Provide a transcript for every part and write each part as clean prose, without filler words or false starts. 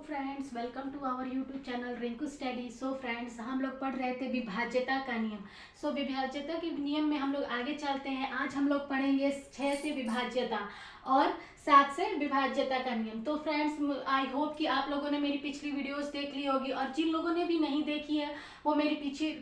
Friends, welcome to our YouTube channel Rinku study. So friends, हम लोग पढ़ रहे थे विभाज्यता का नियम। विभाज्यता के नियम में हम लोग आगे चलते हैं। आज हम लोग पढ़ेंगे 6 से विभाज्यता और 7 से विभाज्यता का नियम। तो फ्रेंड्स, आई होप कि आप लोगों ने मेरी पिछली वीडियोस देख ली होगी, और जिन लोगों ने भी नहीं देखी है वो मेरी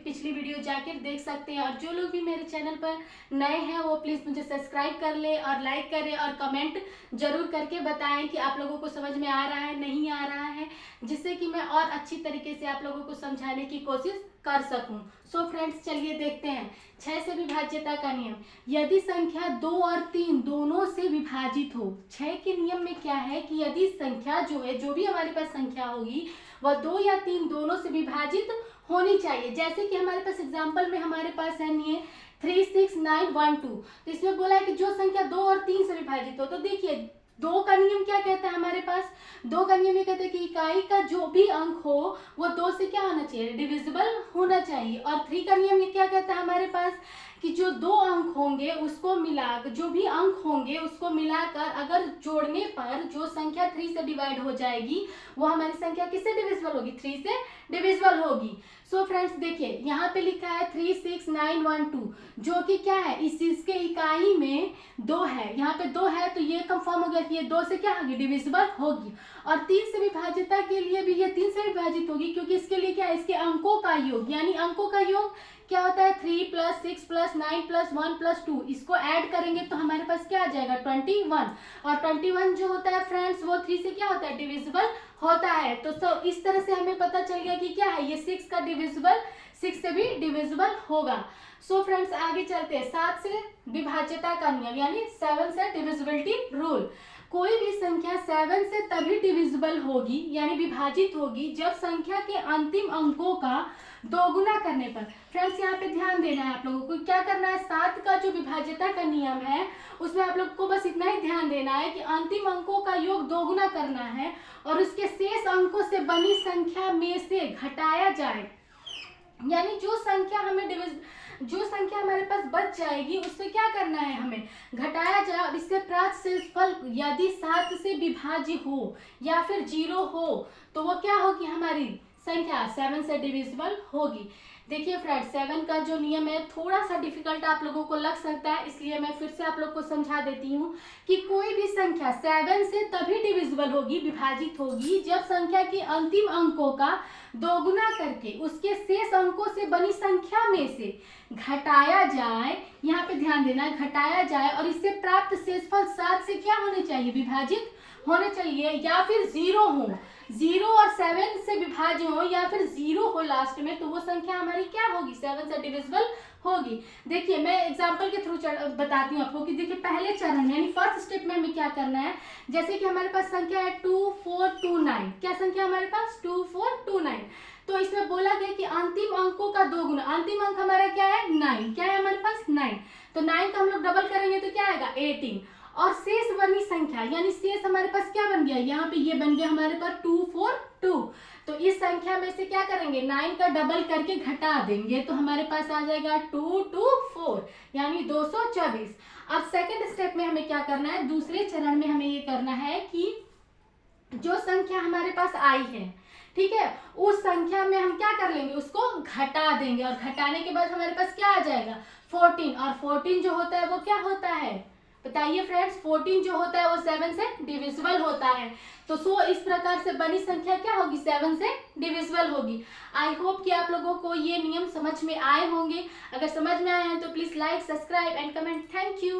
पिछली वीडियो जाकर देख सकते हैं। और जो लोग भी मेरे चैनल पर नए हैं वो प्लीज़ मुझे सब्सक्राइब कर ले और लाइक करें और कमेंट जरूर करके बताएं कि आप लोगों को समझ में आ रहा है, नहीं आ रहा है, जिससे कि मैं और अच्छी तरीके से आप लोगों को समझाने की कोशिश कर सकूं। फ्रेंड्स, चलिए देखते हैं 6 से विभाज्यता का नियम। यदि संख्या 2 और 3 दोनों से विभाजित हो। 6 के नियम में क्या है कि यदि संख्या जो है, जो भी हमारे पास संख्या होगी वह 2 या 3 दोनों से विभाजित होनी चाहिए। जैसे कि हमारे पास एग्जाम्पल में हमारे पास है नहीं है 3, 6, 9, 1, 2। तो इसमें बोला है कि जो संख्या 2 और 3 से विभाजित हो। तो देखिए 2 का नियम क्या कहता है हमारे पास? 2 का नियम ये कहता है कि इकाई का जो भी अंक हो वो 2 से क्या होना चाहिए? डिविजिबल होना चाहिए। और 3 का नियम ये क्या कहता है हमारे पास कि जो 2 अंक होंगे उसको मिलाकर, जो भी अंक होंगे उसको मिलाकर अगर जोड़ने पर जो संख्या 3 से डिवाइड हो जाएगी वो हमारी संख्या किससे डिविजिबल होगी? 3 से डिविजिबल होगी। फ्रेंड्स, देखिए यहाँ पे लिखा है 3, 6, 9, 1, 2, जो कि क्या है, इसके इकाई में 2 है। यहाँ पे 2 है तो ये कंफर्म हो गया कि ये 2 से क्या होगी? डिविजिबल होगी। और 3 से विभाज्यता के लिए भी ये 3 से विभाजित होगी, क्योंकि इसके लिए क्या है? इसके अंकों का योग, यानी अंकों का योग क्या होता है? 3 + 6 + 9 + 1 + 2। इसको ऐड करेंगे तो हमारे पास क्या आ जाएगा? 21। और 21 जो होता है फ्रेंड्स वो 3 से क्या होता है? डिविजिबल होता है। तो इस तरह से हमें पता चल गया कि क्या है, ये 6 का डिविजिबल 6 से भी डिविजिबल होगा। फ्रेंड्स, आगे चलते हैं 7 से विभाज्यता का नियम, यानी 7 से डिविजिबिलिटी रूल। कोई भी संख्या 7 से तभी डिविजिबल होगी, यानी विभाजित होगी, जब संख्या के अंतिम अंकों का दोगुना करने पर। फ्रेंड्स, यहाँ पे ध्यान देना है आप लोगों को। क्या करना है? 7 का जो विभाज्यता का नियम है उसमें आप लोग को बस इतना ही ध्यान देना है कि अंतिम अंकों का योग दोगुना करना है और उसके शेष अंकों से बनी संख्या में से घटाया जाए। यानी जो संख्या हमारे पास बच जाएगी उससे क्या करना है? हमें घटाया जाए और इससे प्राप्त शेषफल यदि 7 से विभाज्य हो या फिर 0 हो तो वो क्या होगी? हमारी संख्या 7 से डिविजिबल होगी। देखिए फ्रेंड्स, 7 का जो नियम है थोड़ा सा डिफिकल्ट आप लोगों को लग सकता है, इसलिए मैं फिर से आप लोग को समझा देती हूँ कि कोई भी संख्या 7 से तभी डिविजिबल होगी, विभाजित होगी, जब संख्या के अंतिम अंकों का दोगुना करके उसके शेष अंकों से बनी संख्या में से घटाया जाए। यहाँ पे ध्यान देना, घटाया जाए और इससे प्राप्त शेषफल 7 से क्या होने चाहिए? विभाजित होने चाहिए, या फिर 0 हो। 0 और 7 से विभाज्य हो या फिर 0 हो लास्ट में, तो वो संख्या हमारी क्या होगी? 7 से डिविजिबल होगी। देखिए मैं एग्जांपल के थ्रू बताती हूँ आपको कि देखिए पहले चरण यानी फर्स्ट स्टेप में हमें क्या करना है। जैसे कि हमारे पास संख्या है 2, 4, 2, 9। क्या संख्या हमारे पास? 2, 4, 2, 9। तो इसमें बोला गया कि अंतिम अंकों का दोगुना। अंतिम अंक हमारा क्या है? 9। क्या है हमारे पास? 9। तो 9 का हम लोग डबल करेंगे तो क्या आएगा? 18। और शेष बनी संख्या, यानी शेष हमारे पास क्या बन गया? यहाँ पे ये बन गया हमारे पास 2, 4, 2। तो इस संख्या में से क्या करेंगे? 9 का डबल करके घटा देंगे तो हमारे पास आ जाएगा 2, 2, 4, यानी 224। अब सेकंड स्टेप में हमें क्या करना है? दूसरे चरण में हमें ये करना है कि जो संख्या हमारे पास आई है, ठीक है, उस संख्या में हम क्या कर लेंगे? उसको घटा देंगे और घटाने के बाद हमारे पास क्या आ जाएगा? 14। और 14 जो होता है वो क्या होता है? बताइए फ्रेंड्स, 14 जो होता है वो 7 से डिविजिबल होता है। तो इस प्रकार से बनी संख्या क्या होगी? 7 से डिविजिबल होगी। आई होप कि आप लोगों को ये नियम समझ में आए होंगे। अगर समझ में आए हैं तो please like, subscribe and comment. Thank you.